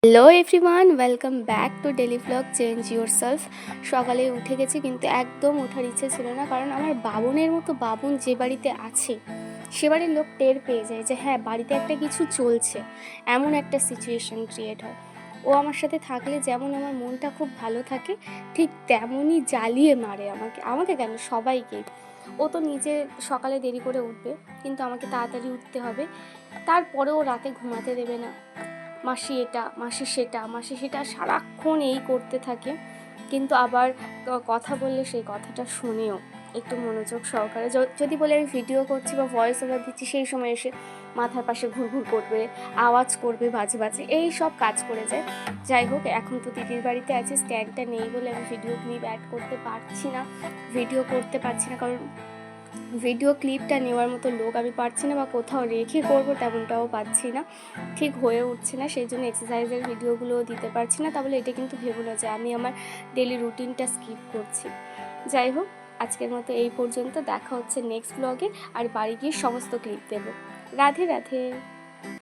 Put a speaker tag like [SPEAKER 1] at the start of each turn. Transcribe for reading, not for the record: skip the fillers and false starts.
[SPEAKER 1] Hello everyone, welcome back to daily vlog change your self. সকালে উঠে গেছি কিন্তু একদম ওঠার ইচ্ছে ছিল না, কারণ আমার বাবুনের মতো বাবুন যে বাড়িতে আছে সে বাড়ির লোক টের পেয়ে যায় যে হ্যাঁ, বাড়িতে একটা কিছু চলছে। এমন একটা সিচুয়েশন ক্রিয়েট হয়। ও আমার সাথে থাকলে যেমন আমার মনটা খুব ভালো থাকে, ঠিক তেমনই জ্বালিয়ে মারে আমাকে আমাকে কেন, সবাইকে। ও তো নিজে সকালে দেরি করে উঠবে, কিন্তু আমাকে তাড়াতাড়ি উঠতে হবে। তারপরেও রাতে ঘুমাতে দেবে না। মাসি এটা, মাসি সেটা, মাসি সেটা, সারাক্ষণ এই করতে থাকে। কিন্তু আবার কথা বললে সেই কথাটা শুনেও একটু মনোযোগ সহকারে, যদি বলে আমি ভিডিও করছি বা ভয়েস ওভার দিচ্ছি, সেই সময় এসে মাথার পাশে ঘুরঘুর করবে, আওয়াজ করবে বাজে বাজে, এই সব কাজ করে যায়। যাই হোক, এখন তো দিদির বাড়িতে আছে, স্ট্যান্ডটা নেই বলে আমি ভিডিও ক্লিপ অ্যাড করতে পারছি না, ভিডিও করতে পারছি না, কারণ ভিডিও ক্লিপটা নেওয়ার মতো লোক আমি পাচ্ছি না, বা কোথাও রেখে করবো তেমনটাও পাচ্ছি না, ঠিক হয়ে উঠছে না। সেই জন্য এক্সারসাইজের ভিডিওগুলোও দিতে পারছি না। তাহলে এটা কিন্তু ভেবো না যে আমি আমার ডেলি রুটিনটা স্কিপ করছি। যাই হোক, আজকের মতো এই পর্যন্ত। দেখা হচ্ছে নেক্সট ব্লগে, আর বাড়ি গিয়ে সমস্ত ক্লিপ দেবো। রাধে রাধে।